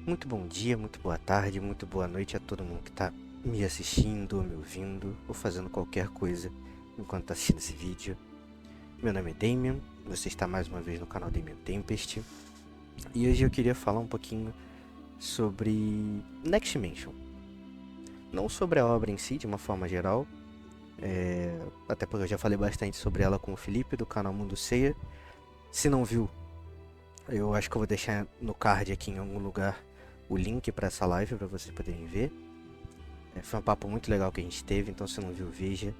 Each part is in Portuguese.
Muito bom dia, muito boa tarde, muito boa noite a todo mundo que está me assistindo, me ouvindo ou fazendo qualquer coisa enquanto está assistindo esse vídeo. Meu nome é Damian, você está mais uma vez no canal Damian Tempest e hoje eu queria falar um pouquinho sobre Next Dimension. Não sobre a obra em si, de uma forma geral, até porque eu já falei bastante sobre ela com o Felipe do canal Mundo Ceia. Se não viu, eu acho que eu vou deixar no card aqui em algum lugar o link para essa live para vocês poderem ver. Foi um papo muito legal que a gente teve, então se não viu, veja.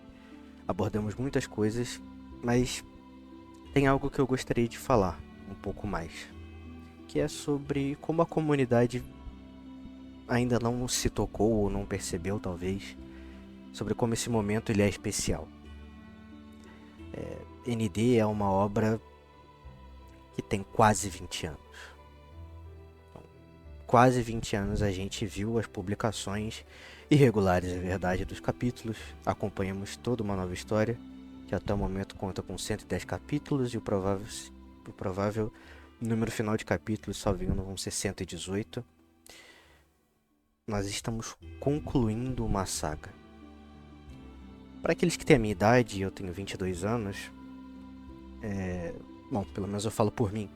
Abordamos muitas coisas, mas tem algo que eu gostaria de falar um pouco mais, que é sobre como a comunidade ainda não se tocou ou não percebeu, talvez, sobre como esse momento ele é especial. ND é uma obra que tem quase 20 anos. Quase 20 anos a gente viu as publicações irregulares, é verdade, dos capítulos. Acompanhamos toda uma nova história, que até o momento conta com 110 capítulos e o provável número final de capítulos, salvo engano, vão ser 118. Nós estamos concluindo uma saga. Para aqueles que têm a minha idade, eu tenho 22 anos, bom, pelo menos eu falo por mim.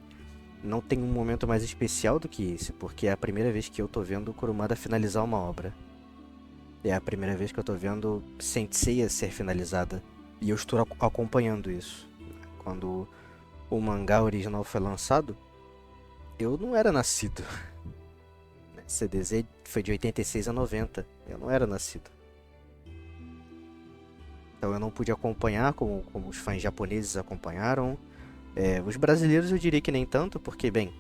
Não tem um momento mais especial do que esse, porque é a primeira vez que eu tô vendo o Kurumada finalizar uma obra. É a primeira vez que eu tô vendo Saint Seiya ser finalizada. E eu estou acompanhando isso. Quando o mangá original foi lançado, eu não era nascido. CDZ foi de 86 a 90. Eu não era nascido. Então eu não pude acompanhar como os fãs japoneses acompanharam. Os brasileiros eu diria que nem tanto, porque, bem,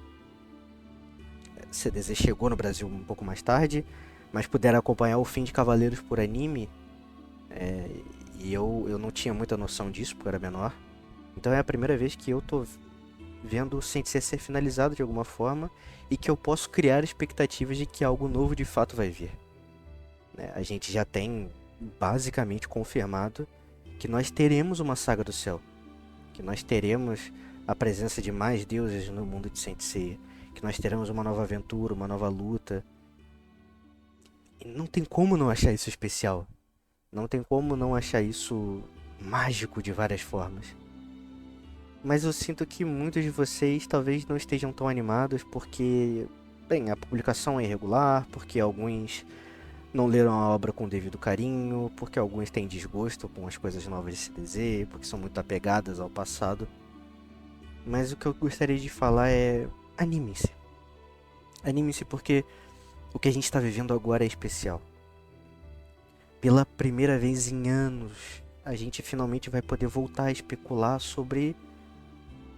CDZ chegou no Brasil um pouco mais tarde, mas puderam acompanhar o fim de Cavaleiros por anime, e eu não tinha muita noção disso, porque eu era menor. Então é a primeira vez que eu tô vendo o Saint Seiya ser finalizado de alguma forma, e que eu posso criar expectativas de que algo novo de fato vai vir. A gente já tem basicamente confirmado que nós teremos uma Saga do Céu, que nós teremos a presença de mais deuses no mundo de Saint Seiya, que nós teremos uma nova aventura, uma nova luta. E não tem como não achar isso especial. Não tem como não achar isso mágico de várias formas. Mas eu sinto que muitos de vocês talvez não estejam tão animados porque, bem, a publicação é irregular, porque alguns não leram a obra com o devido carinho, porque alguns têm desgosto com as coisas novas de CDZ, porque são muito apegadas ao passado. Mas o que eu gostaria de falar é: anime-se. Anime-se porque o que a gente está vivendo agora é especial. Pela primeira vez em anos, a gente finalmente vai poder voltar a especular sobre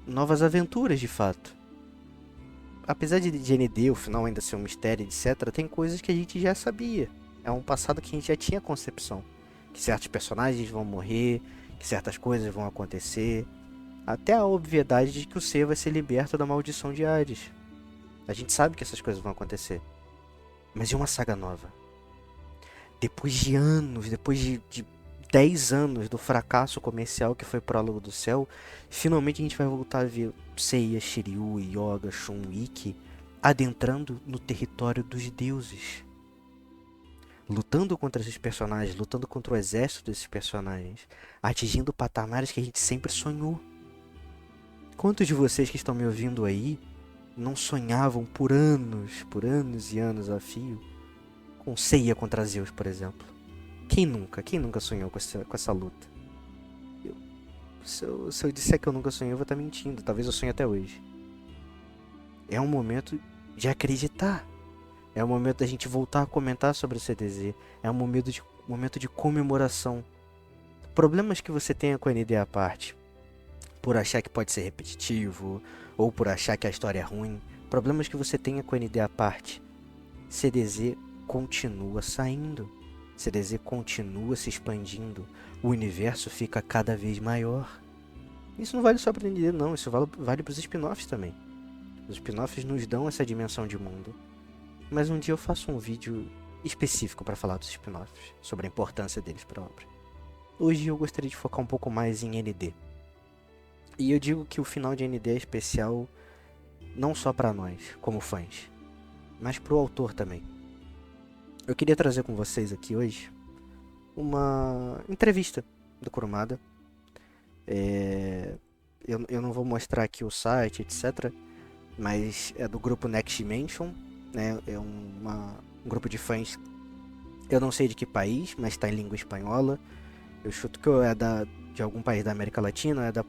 novas aventuras de fato. Apesar de GND, o final ainda ser um mistério, etc., tem coisas que a gente já sabia. É um passado que a gente já tinha concepção. Que certos personagens vão morrer, que certas coisas vão acontecer. Até a obviedade de que o Seiya vai ser liberto da maldição de Hades. A gente sabe que essas coisas vão acontecer. Mas e uma saga nova? Depois de anos, depois de 10 anos do fracasso comercial que foi Prólogo do Céu, finalmente a gente vai voltar a ver Seiya, Shiryu, Yoga, Shun, Ikki adentrando no território dos deuses. Lutando contra esses personagens, lutando contra o exército desses personagens, atingindo patamares que a gente sempre sonhou. Quantos de vocês que estão me ouvindo aí não sonhavam por anos e anos a fio com Seiya contra Zeus, por exemplo? Quem nunca? Quem nunca sonhou com essa luta? Se eu disser que eu nunca sonhei, eu vou estar mentindo. Talvez eu sonhe até hoje. É um momento de acreditar. É um momento da gente voltar a comentar sobre o CDZ. É um momento de comemoração. Problemas que você tenha com a ND à parte, por achar que pode ser repetitivo, ou por achar que a história é ruim, problemas que você tenha com a ND à parte, CDZ continua saindo. CDZ continua se expandindo. O universo fica cada vez maior. Isso não vale só para ND não, isso vale para os spin-offs também. Os spin-offs nos dão essa dimensão de mundo. Mas um dia eu faço um vídeo específico para falar dos spin-offs, sobre a importância deles para a obra. Hoje eu gostaria de focar um pouco mais em ND. E eu digo que o final de ND é especial não só para nós, como fãs, mas pro autor também. Eu queria trazer com vocês aqui hoje uma entrevista do Kurumada. Eu não vou mostrar aqui o site, etc., mas é do grupo Next Dimension, né? É um grupo de fãs, eu não sei de que país, mas está em língua espanhola. Eu chuto que é de algum país da América Latina, é da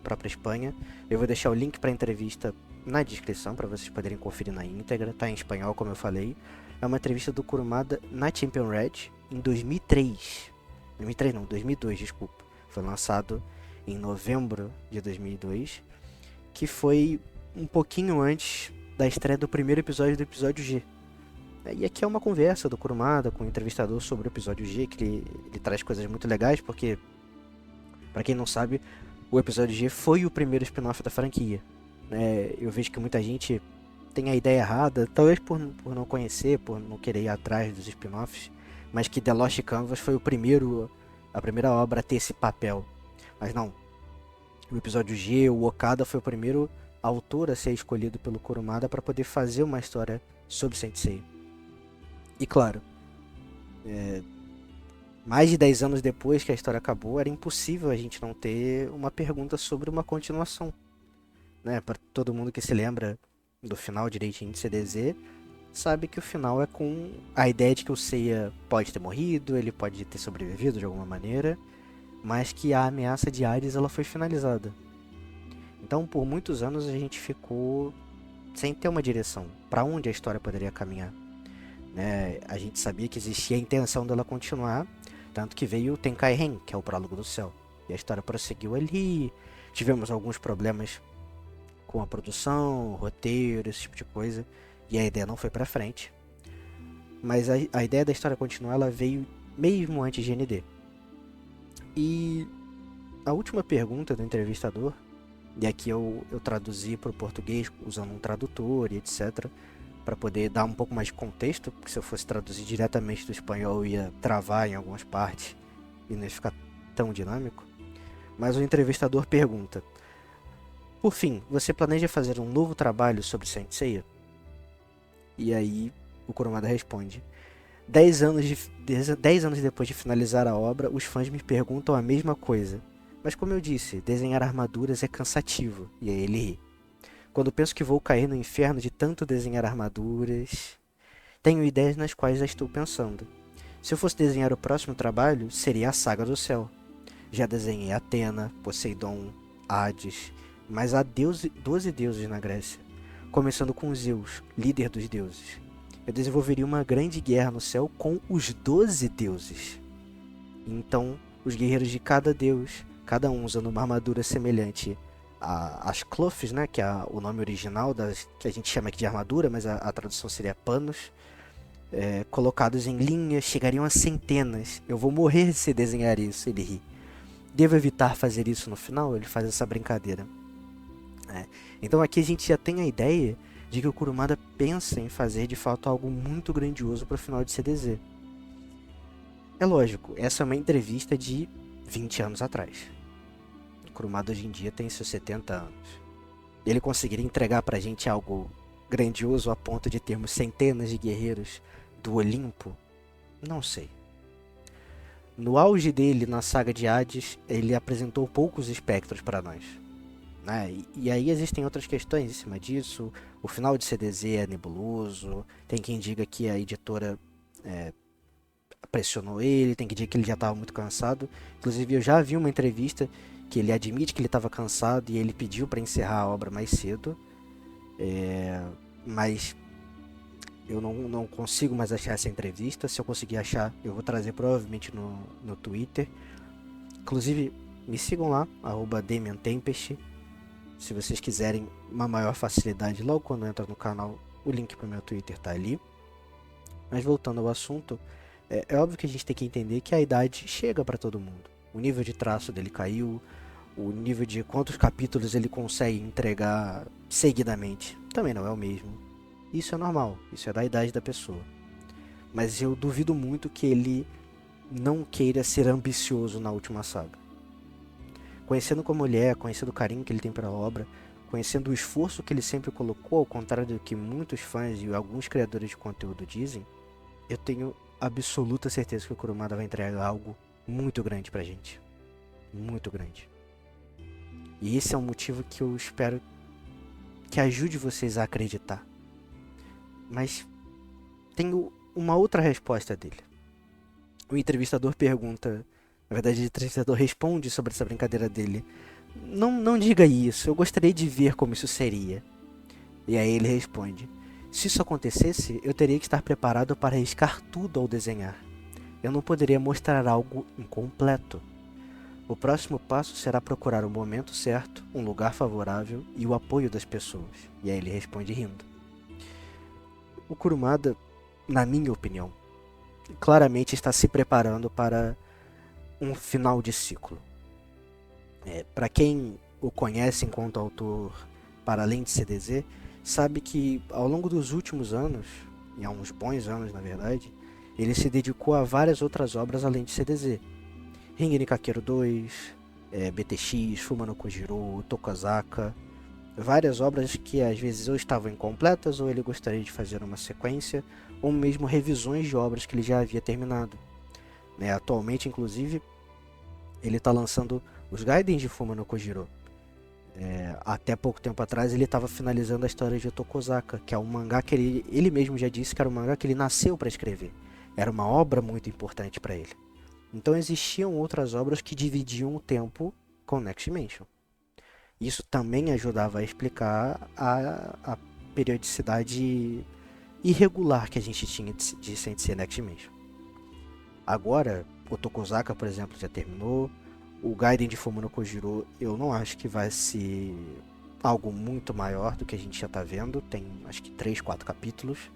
própria Espanha. Eu vou deixar o link para a entrevista na descrição para vocês poderem conferir na íntegra. Tá em espanhol, como eu falei. É uma entrevista do Kurumada na Champion Red em 2003. 2003 não, 2002, desculpa. Foi lançado em novembro de 2002, que foi um pouquinho antes da estreia do primeiro episódio do episódio G. E aqui é uma conversa do Kurumada com o entrevistador sobre o episódio G, que ele traz coisas muito legais, porque, pra quem não sabe, o episódio G foi o primeiro spin-off da franquia. Eu vejo que muita gente tem a ideia errada, talvez por não conhecer, por não querer ir atrás dos spin-offs, mas que The Lost Canvas foi a primeira obra a ter esse papel. Mas não, o episódio G, o Okada foi o primeiro autor a ser escolhido pelo Kurumada para poder fazer uma história sobre Saint Seiya. E claro, mais de 10 anos depois que a história acabou, era impossível a gente não ter uma pergunta sobre uma continuação. Para todo mundo que se lembra do final direitinho de CDZ, sabe que o final é com a ideia de que o Seiya pode ter morrido, ele pode ter sobrevivido de alguma maneira, mas que a ameaça de Hades ela foi finalizada. Então, por muitos anos a gente ficou sem ter uma direção para onde a história poderia caminhar. A gente sabia que existia a intenção dela continuar, tanto que veio o Tenkairen, que é o Prólogo do Céu. E a história prosseguiu ali, tivemos alguns problemas com a produção, roteiro, esse tipo de coisa, e a ideia não foi pra frente. Mas a ideia da história continuar, ela veio mesmo antes de ND. E a última pergunta do entrevistador, e aqui eu traduzi para o português usando um tradutor e etc., para poder dar um pouco mais de contexto, porque se eu fosse traduzir diretamente do espanhol eu ia travar em algumas partes e não ia ficar tão dinâmico. Mas o entrevistador pergunta: por fim, você planeja fazer um novo trabalho sobre Saint Seiya? E aí o Kurumada responde: 10 anos depois de finalizar a obra, os fãs me perguntam a mesma coisa. Mas como eu disse, desenhar armaduras é cansativo. E aí ele ri. Quando penso que vou cair no inferno de tanto desenhar armaduras, tenho ideias nas quais já estou pensando. Se eu fosse desenhar o próximo trabalho, seria a Saga do Céu. Já desenhei Atena, Poseidon, Hades, mas há 12 deuses na Grécia, começando com Zeus, líder dos deuses. Eu desenvolveria uma grande guerra no céu com os 12 deuses. Então, os guerreiros de cada deus, cada um usando uma armadura semelhante às Cloths, que é o nome original que a gente chama aqui de armadura, mas a tradução seria panos, colocados em linhas, chegariam a centenas. Eu vou morrer se desenhar isso, ele ri. Devo evitar fazer isso no final? Ele faz essa brincadeira. Então aqui a gente já tem a ideia de que o Kurumada pensa em fazer de fato algo muito grandioso para o final de CDZ. É lógico, essa é uma entrevista de 20 anos atrás. O Kurumada hoje em dia tem seus 70 anos. Ele conseguiria entregar pra gente algo grandioso a ponto de termos centenas de guerreiros do Olimpo? Não sei. No auge dele na saga de Hades, ele apresentou poucos espectros para nós. E aí existem outras questões em cima disso. O final de CDZ é nebuloso. Tem quem diga que a editora pressionou ele, tem quem diga que ele já estava muito cansado. Inclusive eu já vi uma entrevista que ele admite que ele estava cansado e ele pediu para encerrar a obra mais cedo. Mas eu não consigo mais achar essa entrevista. Se eu conseguir achar, eu vou trazer provavelmente no Twitter. Inclusive, me sigam lá, @DamianTempest. Se vocês quiserem uma maior facilidade logo quando entra no canal, o link para o meu Twitter tá ali. Mas voltando ao assunto, é óbvio que a gente tem que entender que a idade chega para todo mundo. O nível de traço dele caiu, o nível de quantos capítulos ele consegue entregar seguidamente também não é o mesmo. Isso é normal, isso é da idade da pessoa. Mas eu duvido muito que ele não queira ser ambicioso na última saga. Conhecendo como ele é, conhecendo o carinho que ele tem pela obra, conhecendo o esforço que ele sempre colocou, ao contrário do que muitos fãs e alguns criadores de conteúdo dizem, eu tenho absoluta certeza que o Kurumada vai entregar algo muito grande pra gente. Muito grande. E esse é um motivo que eu espero que ajude vocês a acreditar. Mas tenho uma outra resposta dele. O entrevistador pergunta, na verdade o entrevistador responde sobre essa brincadeira dele. Não diga isso, eu gostaria de ver como isso seria. E aí ele responde, se isso acontecesse, eu teria que estar preparado para arriscar tudo ao desenhar. Eu não poderia mostrar algo incompleto. O próximo passo será procurar o momento certo, um lugar favorável e o apoio das pessoas. E aí ele responde rindo. O Kurumada, na minha opinião, claramente está se preparando para um final de ciclo. Para quem o conhece enquanto autor, para além de CDZ, sabe que ao longo dos últimos anos, e há uns bons anos na verdade, ele se dedicou a várias outras obras além de CDZ. Ringen Kakeru 2, BTX, Fuma no Kojiro, Tokozaka, várias obras que às vezes ou estavam incompletas ou ele gostaria de fazer uma sequência, ou mesmo revisões de obras que ele já havia terminado. Atualmente, inclusive, ele está lançando os Gaidens de Fuma no Kojiro. Até pouco tempo atrás ele estava finalizando a história de Tokozaka, que é um mangá que ele mesmo já disse que era um mangá que ele nasceu para escrever. Era uma obra muito importante para ele. Então existiam outras obras que dividiam o tempo com Next Dimension. Isso também ajudava a explicar a periodicidade irregular que a gente tinha de Sensei Next Dimension. Agora, o Tokozaka, por exemplo, já terminou. O Gaiden de Fuma no Kojiro, eu não acho que vai ser algo muito maior do que a gente já está vendo. Tem acho que 3, 4 capítulos.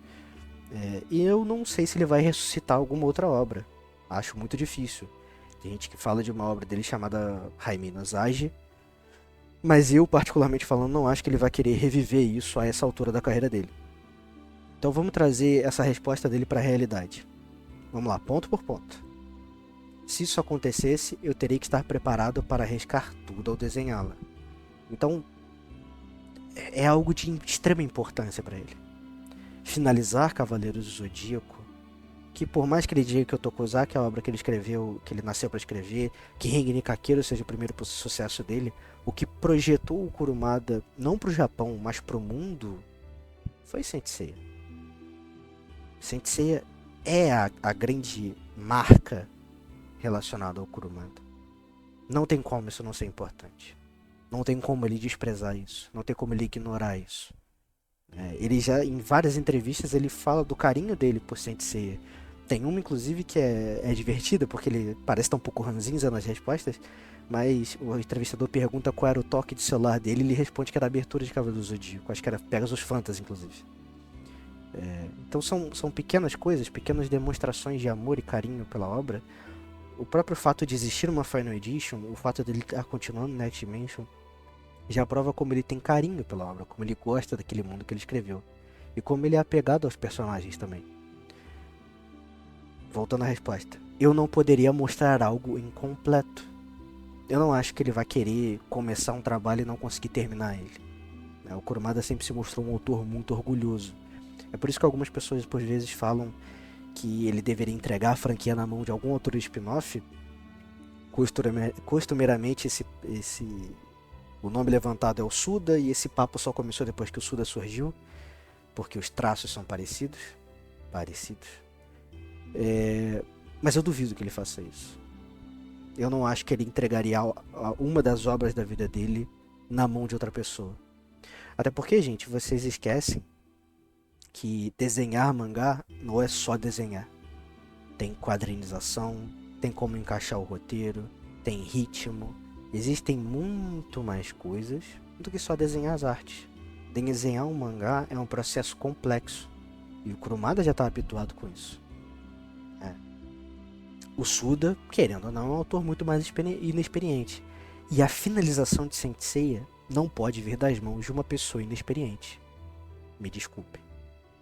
E eu não sei se ele vai ressuscitar alguma outra obra. Acho muito difícil. Tem gente que fala de uma obra dele chamada Jaime no Zage, mas eu, particularmente falando, não acho que ele vai querer reviver isso a essa altura da carreira dele. Então vamos trazer essa resposta dele para a realidade. Vamos lá, ponto por ponto. Se isso acontecesse, eu teria que estar preparado para arriscar tudo ao desenhá-la. Então, é algo de extrema importância para ele. Finalizar Cavaleiros do Zodíaco, que por mais que ele diga que o Tokozaki é a obra que ele escreveu, que ele nasceu para escrever, que Ringen Kakeru seja o primeiro sucesso dele, o que projetou o Kurumada não para o Japão, mas para o mundo, foi Saint Seiya. Saint Seiya é a grande marca relacionada ao Kurumada. Não tem como isso não ser importante. Não tem como ele desprezar isso. Não tem como ele ignorar isso. Ele já, em várias entrevistas, ele fala do carinho dele por Saint Seiya. Tem uma, inclusive, que é divertida, porque ele parece estar um pouco ranzinza nas respostas, mas o entrevistador pergunta qual era o toque de celular dele e ele responde que era a abertura de Cavaleiro do Zodíaco. Acho que era Pegasus Fantasy, inclusive. Então são pequenas coisas, pequenas demonstrações de amor e carinho pela obra. O próprio fato de existir uma Final Edition, o fato de ele estar continuando no Next Dimension, já prova como ele tem carinho pela obra, como ele gosta daquele mundo que ele escreveu. E como ele é apegado aos personagens também. Voltando à resposta. Eu não poderia mostrar algo incompleto. Eu não acho que ele vai querer começar um trabalho e não conseguir terminar ele. O Kurumada sempre se mostrou um autor muito orgulhoso. É por isso que algumas pessoas, por vezes, falam que ele deveria entregar a franquia na mão de algum autor de spin-off. Costumeiramente, o nome levantado é o Suda, e esse papo só começou depois que o Suda surgiu, porque os traços são parecidos. Mas eu duvido que ele faça isso. Eu não acho que ele entregaria uma das obras da vida dele na mão de outra pessoa. Até porque, gente, vocês esquecem que desenhar mangá não é só desenhar. Tem quadrinização, tem como encaixar o roteiro, tem ritmo. Existem muito mais coisas do que só desenhar as artes. Desenhar um mangá é um processo complexo. E o Kurumada já está habituado com isso. O Suda, querendo ou não, é um autor muito mais inexperiente. E a finalização de Saint Seiya não pode vir das mãos de uma pessoa inexperiente. Me desculpe.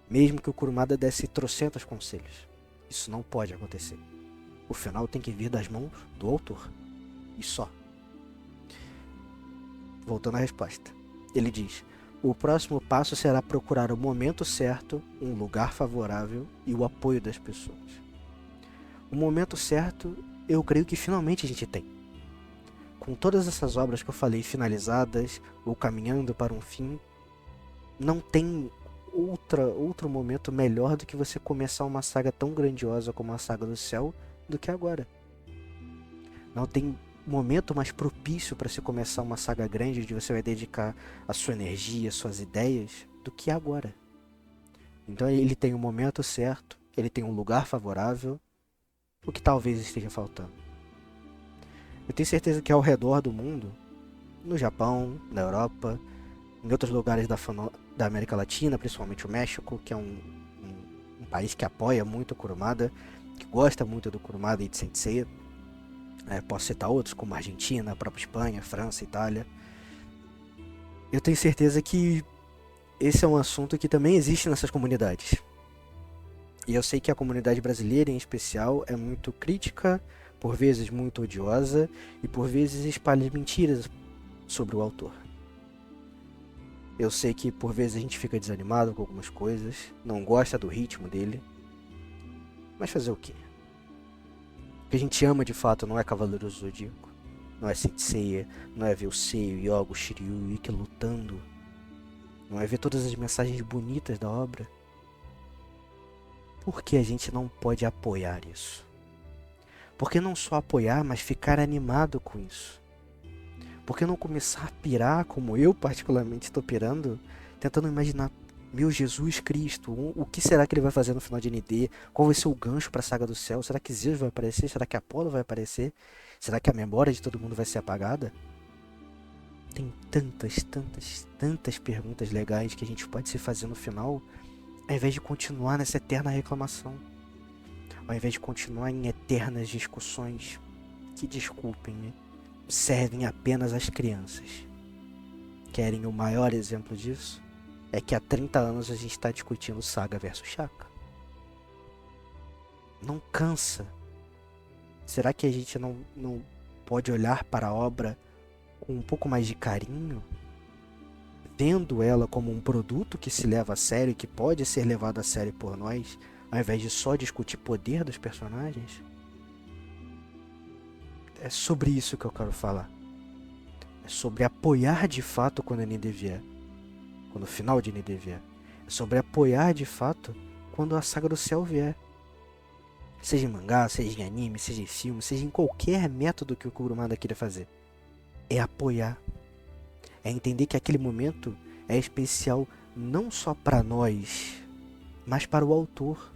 Mesmo que o Kurumada desse trocentos conselhos. Isso não pode acontecer. O final tem que vir das mãos do autor. E só. Voltando à resposta. Ele diz: o próximo passo será procurar o momento certo, um lugar favorável e o apoio das pessoas. O momento certo, eu creio que finalmente a gente tem. Com todas essas obras que eu falei finalizadas ou caminhando para um fim, não tem outro momento melhor do que você começar uma saga tão grandiosa como a Saga do Céu do que agora. Não tem momento mais propício para se começar uma saga grande onde você vai dedicar a sua energia, suas ideias, do que agora. Então ele tem o momento certo, ele tem um lugar favorável, o que talvez esteja faltando. Eu tenho certeza que ao redor do mundo, no Japão, na Europa, em outros lugares da América Latina, principalmente o México, que é um país que apoia muito o Kurumada, que gosta muito do Kurumada e de Saint Seiya. Posso citar outros, como a Argentina, a própria Espanha, França, Itália. Eu tenho certeza que esse é um assunto que também existe nessas comunidades. E eu sei que a comunidade brasileira, em especial, é muito crítica, por vezes muito odiosa, e por vezes espalha mentiras sobre o autor. Eu sei que por vezes a gente fica desanimado com algumas coisas, não gosta do ritmo dele, mas fazer o quê? O que a gente ama de fato não é Cavaleiro do Zodíaco, não é Saint Seiya, não é ver o Seiya, Yoga, o Shiryu e Ikki lutando, não é ver todas as mensagens bonitas da obra. Por que a gente não pode apoiar isso? Por que não só apoiar, mas ficar animado com isso? Por que não começar a pirar, como eu particularmente estou pirando, tentando imaginar, meu Jesus Cristo, o que será que ele vai fazer no final de ND? Qual vai ser o gancho para a Saga do Céu? Será que Zeus vai aparecer? Será que Apolo vai aparecer? Será que a memória de todo mundo vai ser apagada? Tem tantas perguntas legais que a gente pode se fazer no final, ao invés de continuar nessa eterna reclamação. Ao invés de continuar em eternas discussões que, desculpem-me, servem apenas às crianças. Querem o maior exemplo disso? É que há 30 anos a gente está discutindo Saga versus Shaka. Não cansa? Será que a gente não pode olhar para a obra com um pouco mais de carinho? Vendo ela como um produto que se leva a sério e que pode ser levado a sério por nós, ao invés de só discutir poder dos personagens? É sobre isso que eu quero falar. É sobre apoiar de fato quando a ND vier. Quando o final de ND vier. É sobre apoiar de fato quando a Saga do Céu vier. Seja em mangá, seja em anime, seja em filme, seja em qualquer método que o Kurumada queira fazer. É apoiar. É entender que aquele momento é especial não só para nós, mas para o autor.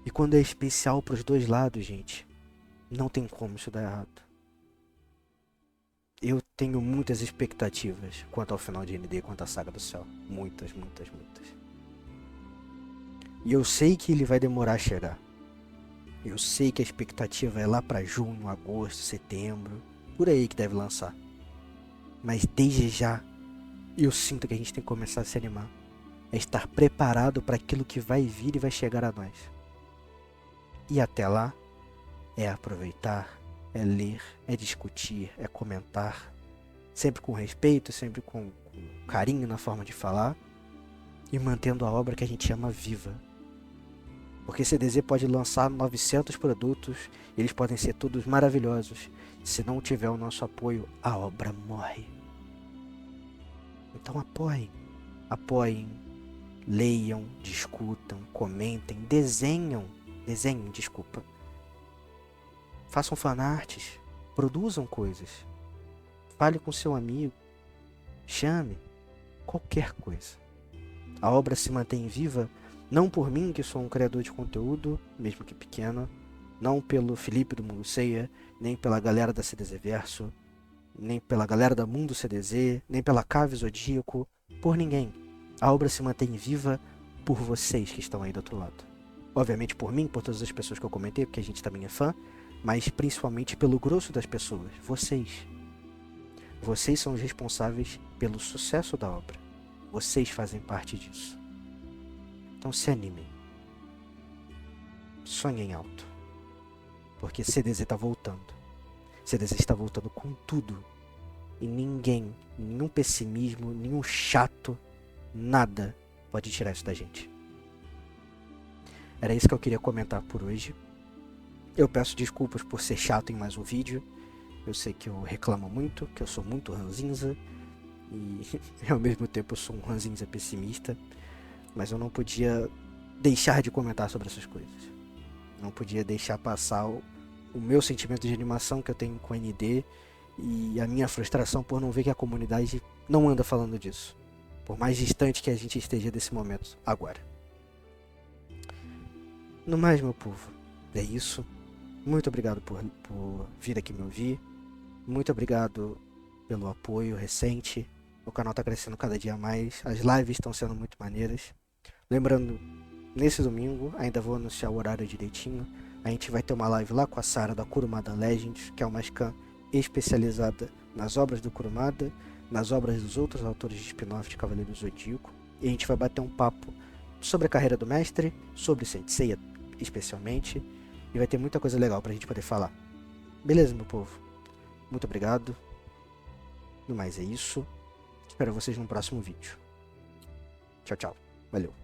E quando é especial para os dois lados, gente, não tem como isso dar errado. Eu tenho muitas expectativas quanto ao final de ND, quanto à Saga do Céu. Muitas. E eu sei que ele vai demorar a chegar. Eu sei que a expectativa é lá para junho, agosto, setembro, por aí que deve lançar. Mas desde já, eu sinto que a gente tem que começar a se animar. É estar preparado para aquilo que vai vir e vai chegar a nós. E até lá, é aproveitar, é ler, é discutir, é comentar. Sempre com respeito, sempre com carinho na forma de falar. E mantendo a obra que a gente ama viva. Porque CDZ pode lançar 900 produtos, eles podem ser todos maravilhosos. Se não tiver o nosso apoio, a obra morre. Então apoiem, leiam, discutam, comentem, desenhem, façam fanarts, produzam coisas, fale com seu amigo, chame, qualquer coisa. A obra se mantém viva não por mim, que sou um criador de conteúdo, mesmo que pequeno, não pelo Felipe do Mundo Seiya, nem pela galera da CDZ Verso, nem pela galera da Mundo CDZ, nem pela Cave Zodíaco, por ninguém. A obra se mantém viva por vocês que estão aí do outro lado. Obviamente por mim, por todas as pessoas que eu comentei, porque a gente também é fã, mas principalmente pelo grosso das pessoas, vocês. Vocês são os responsáveis pelo sucesso da obra. Vocês fazem parte disso. Então se animem. Sonhem alto. Porque CDZ está voltando. CDZ está voltando com tudo. E ninguém, nenhum pessimismo, nenhum chato, nada pode tirar isso da gente. Era isso que eu queria comentar por hoje. Eu peço desculpas por ser chato em mais um vídeo. Eu sei que eu reclamo muito, que eu sou muito ranzinza. E ao mesmo tempo eu sou um ranzinza pessimista. Mas eu não podia deixar de comentar sobre essas coisas. Não podia deixar passar o meu sentimento de animação que eu tenho com o ND e a minha frustração por não ver que a comunidade não anda falando disso. Por mais distante que a gente esteja desse momento agora. No mais, meu povo, é isso. Muito obrigado por vir aqui me ouvir. Muito obrigado pelo apoio recente. O canal tá crescendo cada dia mais. As lives estão sendo muito maneiras. Lembrando, nesse domingo, ainda vou anunciar o horário direitinho. A gente vai ter uma live lá com a Sarah da Kurumada Legends, que é uma scan especializada nas obras do Kurumada, nas obras dos outros autores de spin-off de Cavaleiro do Zodíaco. E a gente vai bater um papo sobre a carreira do mestre, sobre Saint Seiya especialmente. E vai ter muita coisa legal pra gente poder falar. Beleza, meu povo? Muito obrigado. No mais é isso. Espero vocês no próximo vídeo. Tchau, tchau. Valeu.